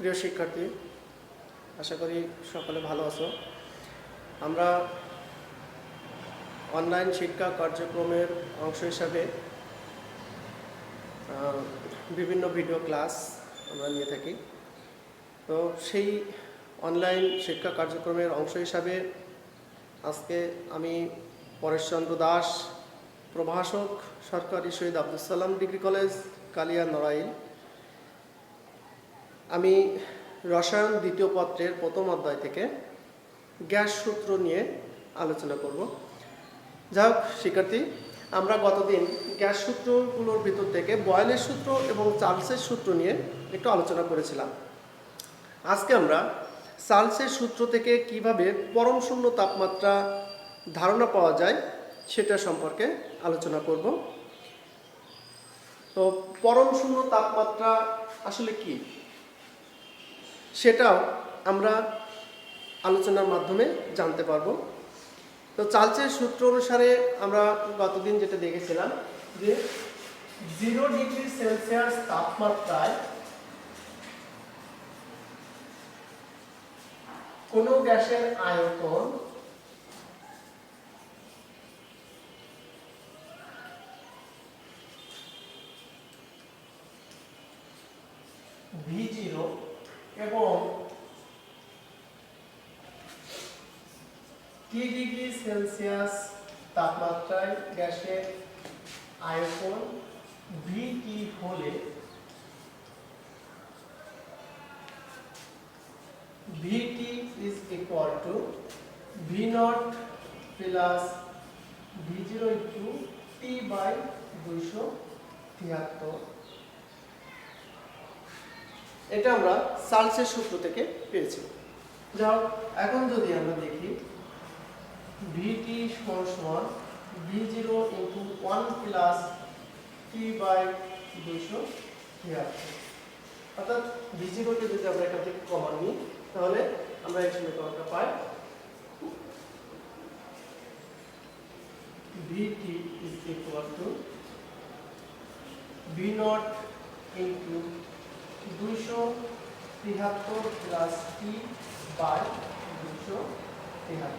প্রিয় শিক্ষার্থী, আশা করি সকলে ভালো আছো। আমরা অনলাইন শিক্ষা কার্যক্রমের অংশ হিসাবে বিভিন্ন ভিডিও ক্লাস আমরা নিয়ে থাকি। তো সেই অনলাইন শিক্ষা কার্যক্রমের অংশ হিসাবে আজকে আমি পরেশচন্দ্র দাস, প্রভাষক, সরকারি শহীদ আব্দুল সালাম ডিগ্রি কলেজ, কালিয়া, নড়াইল। আমি রসায়ন দ্বিতীয় পত্রের প্রথম অধ্যায় থেকে গ্যাস সূত্র নিয়ে আলোচনা করব। যাই হোক শিক্ষার্থী, আমরা গতদিন গ্যাস সূত্রগুলোর ভিতর থেকে বয়েলের সূত্র এবং চার্লসের সূত্র নিয়ে একটু আলোচনা করেছিলাম। আজকে আমরা চার্লসের সূত্র থেকে কিভাবে পরম শূন্য তাপমাত্রা ধারণা পাওয়া যায় সেটা সম্পর্কে আলোচনা করব। তো পরম শূন্য তাপমাত্রা আসলে কি, সেটাও আমরা আলোচনার মাধ্যমে জানতে পারবো। তো চার্লসের সূত্র অনুসারে আমরা গতদিন যেটা দেখেছিলাম যে 0 ডিগ্রি সেলসিয়াস তাপমাত্রায় কোনো গ্যাসের আয়তন V0 এবং T ডিগ্রি সেলসিয়াস তাপমাত্রায় গ্যাসের আয়তন VT হলে VT is equal to V0 plus V0 into T by 273। এটা আমরা চার্লসের সূত্র থেকে পেয়েছি। যাও এখন যদি আমরা দেখি VT সমান V0 into 1 plus T by 273, অর্থাৎ V0 কে যদি আমরা এখান থেকে কমন নিই তাহলে আমরা এই সমীকরণটা পাই VT is equal to V0 into 273 plus T by 273।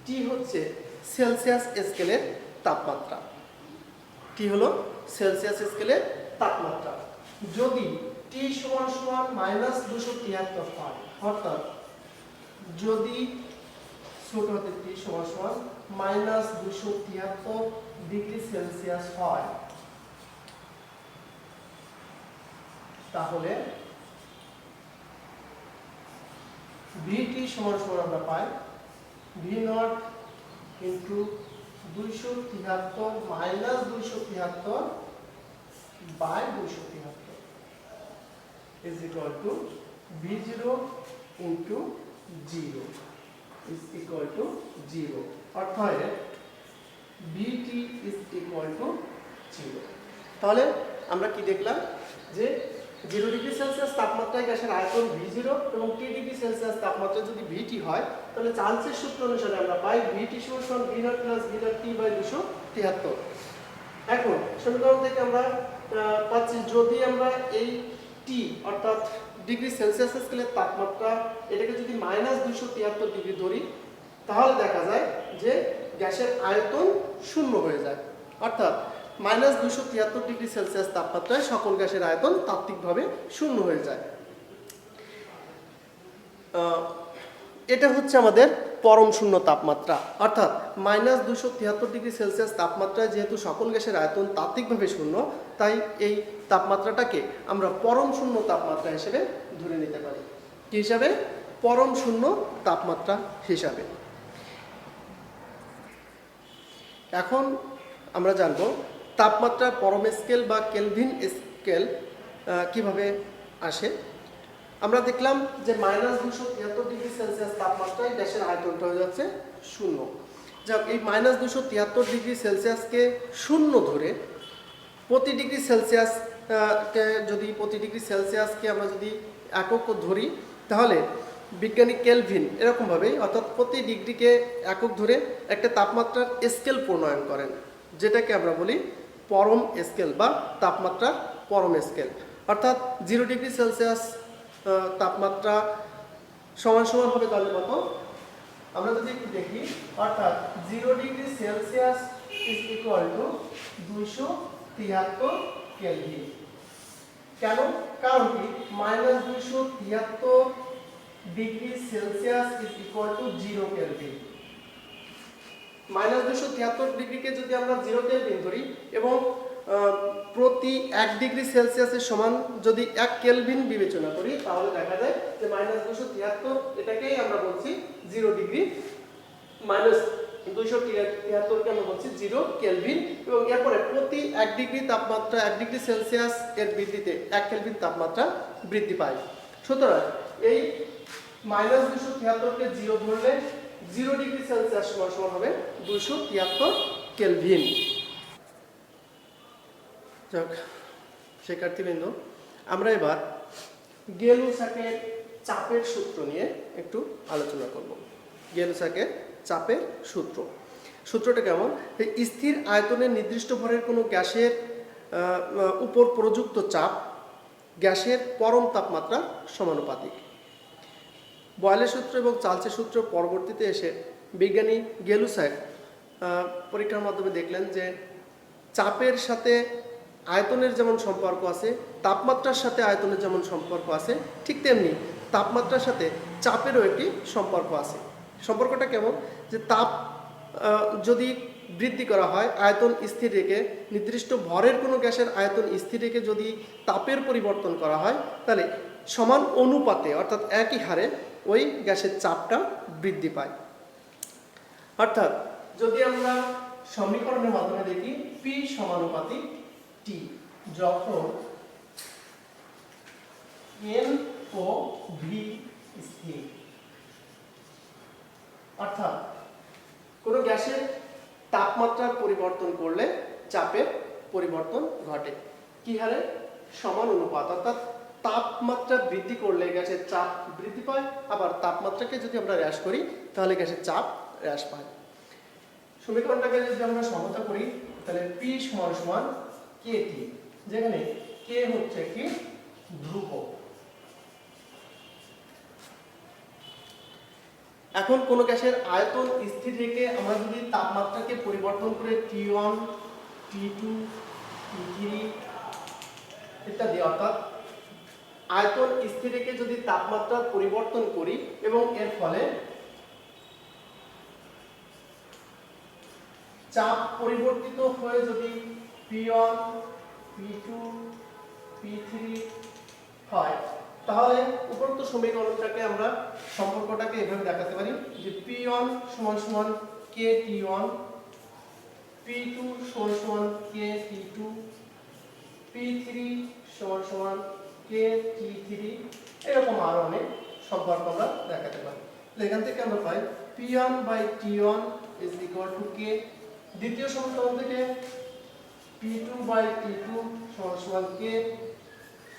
T হচ্ছে সেলসিয়াস স্কেলের তাপমাত্রা। T হলো সেলসিয়াস স্কেলের তাপমাত্রা। যদি T সমান সমান -273 হয়, অর্থাৎ যদি ছোট হাতে T সমান সমান -273 ডিগ্রি সেলসিয়াস হয়, তাহলে VT সমান সমান আমরা পাই V0 into 273 minus 273 by 273 is equal to V0 into 0 is equal to 0, অর্থাৎ VT is equal to 0। তাহলে আমরা কি দেখলাম যে 0 ডিগ্রি সেলসিয়াস তাপমাত্রায় গ্যাসের আয়তন V0 এবং T ডিগ্রি সেলসিয়াস তাপমাত্রা যদি VT হয়, তাহলে চার্লসের সূত্র অনুসারে আমরা পাই VT সমান V0 plus V0 T by 273। এখন সমীকরণ থেকে আমরা পাচ্ছি যদি আমরা এই T অর্থাৎ ডিগ্রি সেলসিয়াস স্কেলের তাপমাত্রা এটাকে যদি -273 ডিগ্রি ধরি, তাহলে দেখা যায় যে গ্যাসের আয়তন শূন্য হয়ে যায়, অর্থাৎ -273 ডিগ্রি সেলসিয়াস তাপমাত্রায় সকল গ্যাসের আয়তন তাত্ত্বিকভাবে শূন্য হয়ে যায়। এটা হচ্ছে আমাদের পরম শূন্য তাপমাত্রা, অর্থাৎ -273 ডিগ্রি সেলসিয়াস তাপমাত্রায় যেহেতু সকল গ্যাসের আয়তন তাত্ত্বিকভাবে শূন্য, তাই এই তাপমাত্রাটাকে আমরা পরম শূন্য তাপমাত্রা হিসেবে ধরে নিতে পারি। কি হিসাবে? পরম শূন্য তাপমাত্রা হিসাবে। এখন আমরা জানব তাপমাত্রার পরম স্কেল বা কেলভিন স্কেল কিভাবে আসে। আমরা দেখলাম যে -273 ডিগ্রি সেলসিয়াস তাপমাত্রায় গ্যাসের আয়তনটা হয়ে যাচ্ছে শূন্য। যাক, এই -273 ডিগ্রি সেলসিয়াসকে শূন্য ধরে প্রতি ডিগ্রি সেলসিয়াসকে আমরা যদি একক ধরি, তাহলে বিজ্ঞানী কেলভিন এরকমভাবেই, অর্থাৎ প্রতি ডিগ্রিকে একক ধরে একটা তাপমাত্রার স্কেল প্রণয়ন করেন, যেটাকে আমরা বলি পরম স্কেল বা তাপমাত্রার পরম স্কেল, অর্থাৎ 0 ডিগ্রি সেলসিয়াস তাপমাত্রা সমান সমান হবে তাহলে কত? আমরা যদি একটু দেখি, অর্থাৎ 0 degree Celsius is equal to 273 Kelvin. কেন? কারণ কি -273 degree Celsius is equal to 0 Kelvin. -273 ডিগ্রিকে যদি আমরা 0 কেলভিন ধরি এবং প্রতি 1 ডিগ্রি সেলসিয়াসের সমান যদি 1 কেলভিন বিবেচনা করি, তাহলে দেখা যায় যে -273 এটাকেই আমরা বলছি 0 ডিগ্রি, -273কে আমরা বলছি 0 কেলভিন, এবং এরপরে প্রতি 1 ডিগ্রি তাপমাত্রা 1 ডিগ্রি সেলসিয়াস এর বৃদ্ধিতে 1 কেলভিন তাপমাত্রা বৃদ্ধি পায়। সুতরাং এই -273কে 0 ধরলে 0 ডিগ্রি সেলসিয়াস সমান হবে 273 কেলভিন। যাক শিক্ষার্থীবৃন্দ, আমরা এবার গেলুসাকের চাপের সূত্র নিয়ে একটু আলোচনা করব। গেলুসাকের চাপের সূত্রটা কেমন? স্থির আয়তনে নির্দিষ্ট ভরের কোনো গ্যাসের উপর প্রযুক্ত চাপ গ্যাসের পরম তাপমাত্রা সমানুপাতিক। বয়েলের সূত্র এবং চার্লসের সূত্র পরবর্তীতে এসে বিজ্ঞানী গেলুসাক পরীক্ষার মাধ্যমে দেখলেন যে চাপের সাথে আয়তনের যেমন সম্পর্ক আছে, তাপমাত্রার সাথে আয়তনের যেমন সম্পর্ক আছে, ঠিক তেমনি তাপমাত্রার সাথে চাপেরও একটি সম্পর্ক আছে। সম্পর্কটা কেমন? যে তাপ যদি বৃদ্ধি করা হয় আয়তন স্থির রেখে, নির্দিষ্ট ভরের কোনো গ্যাসের আয়তন স্থির রেখে যদি তাপের পরিবর্তন করা হয়, তাহলে সমান অনুপাতে অর্থাৎ একই হারে ওই গ্যাসের চাপটা বৃদ্ধি পায়। অর্থাৎ যদি আমরা সমীকরণের মাধ্যমে দেখি, P সমানুপাতিক T, যখন N ও V স্থির, অর্থাৎ কোনো গ্যাসের তাপমাত্রার পরিবর্তন করলে চাপের পরিবর্তন ঘটে কি হারে? সমান অনুপাত, অর্থাৎ তাপমাত্রা বৃদ্ধি করলে গ্যাসের চাপ বৃদ্ধি পায়, আবার তাপমাত্রাকে যদি আমরা হ্রাস করি তাহলে গ্যাসের চাপ হ্রাস পায়। সমীকরণটাকে যদি আমরা সমতা করি তাহলে P সমান KT, যেখানে K হচ্ছে কি ধ্রুবক। এখন কোন গ্যাসের আয়তন স্থির রেখে আমরা যদি তাপমাত্রাকে পরিবর্তন করে T1, T2, T3 ইত্যাদি, অর্থাৎ আয়তন স্থির রেখে যদি তাপমাত্রার পরিবর্তন করি এবং এর ফলে চাপ পরিবর্তিত হয়ে যদি P1, P2, P3 হয়, তাহলে উপরোক্ত সমীকরণটাকে আমরা সম্পর্কটাকে এভাবে দেখাতে পারি যে P1 সমান KT1, P2 সমান KT2, P3 সমান KT3, এরকম আরো অনেক সম্পর্ক আমরা দেখাতে পারি। এখান থেকে আমরা পাই P1/T1 is equal to K। দ্বিতীয় সমীকরণ থেকে P2/T2 সমান K,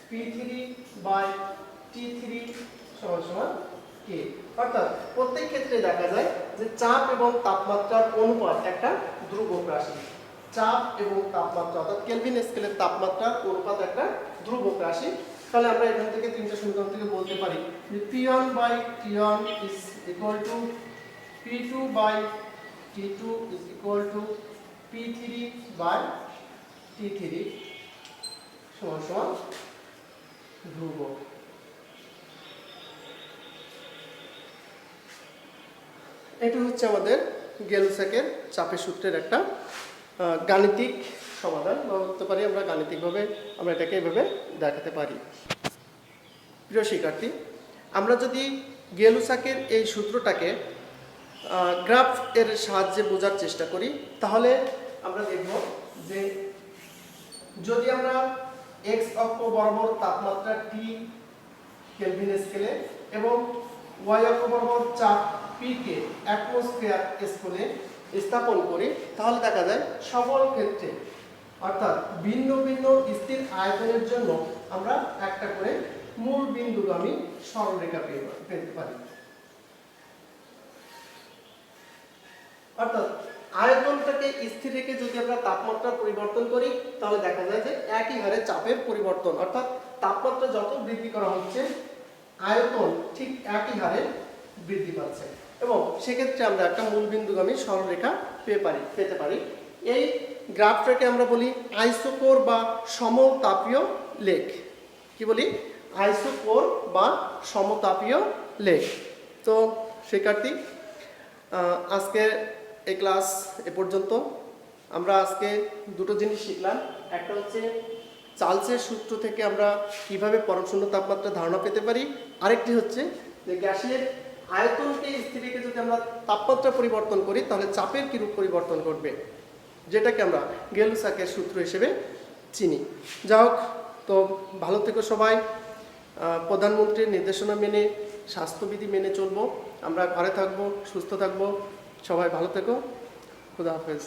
P3/T3 সমান K। অর্থাৎ প্রত্যেক ক্ষেত্রে দেখা যায় যে চাপ এবং তাপমাত্রার অনুপাত একটা ধ্রুবক রাশি। চাপ এবং তাপমাত্রা অর্থাৎ কেলভিন স্কেলের তাপমাত্রার অনুপাত একটা ধ্রুবক রাশি। তাহলে আমরা এখান থেকে তিনটা সমীকরণ থেকে বলতে পারি যে P1/T1 is equal to P2/T2 is equal to P3/T3 সমান ধ্রুবক। এটা হচ্ছে আমাদের গেলুসাকের চাপের সূত্রের একটা গাণিতিক সমাধান, বা বলতে পারি আমরা গাণিতিকভাবে আমরা এটাকে এভাবে দেখাতে পারি। প্রিয় শিক্ষার্থী, আমরা যদি গেলুসাকের এই সূত্রটাকে গ্রাফ এর সাহায্যে বোঝার চেষ্টা করি, তাহলে আমরা দেখব যে যদি আমরা x অক্ষ বরাবর তাপমাত্রা T কেলভিন স্কেলে এবং y অক্ষ বরাবর চাপ P কে অ্যাটমসফিয়ার স্কেলে স্থাপন করি, তাহলে দেখা যায় সকল ক্ষেত্রে অর্থাৎ ভিন্ন ভিন্ন স্থির আয়তনের জন্য আমরা একটা করে মূল বিন্দুগামী সরলরেখা পেতে পারি। অর্থাৎ আয়তনটাকে স্থির রেখে যদি আমরা তাপমাত্রা পরিবর্তন করি তাহলে দেখা যায় যে একই হারে চাপের পরিবর্তন, অর্থাৎ তাপমাত্রা যত বৃদ্ধি করা হচ্ছে আয়তন ঠিক একই হারে বৃদ্ধি পাচ্ছে, এবং সেক্ষেত্রে আমরা একটা মূলবিন্দুগামী সরলরেখা পেতে পারি। এই গ্রাফটাকে আমরা বলি আইসোকোর বা সমতাপীয় লেখ। কি বলি? আইসোকোর বা সমতাপীয় লেখ। তো শিক্ষার্থী, আজকে এই ক্লাস এ পর্যন্ত। আমরা আজকে দুটো জিনিস শিখলাম। একটা হচ্ছে চার্লসের সূত্র থেকে আমরা কিভাবে পরমশূন্য তাপমাত্রা ধারণা পেতে পারি, আরেকটি হচ্ছে যে গ্যাসের আয়তনকে স্থির রেখে যদি আমরা তাপমাত্রা পরিবর্তন করি তাহলে চাপের কিরূপ পরিবর্তন ঘটবে, যেটাকে আমরা গেলুসাকের সূত্র হিসেবে চিনি। যা হোক, তো ভালো থেকো সবাই। প্রধানমন্ত্রীর নির্দেশনা মেনে, স্বাস্থ্যবিধি মেনে চলবো। আমরা ঘরে থাকবো, সুস্থ থাকবো। সবাই ভালো থেকো। খুদা হাফেজ।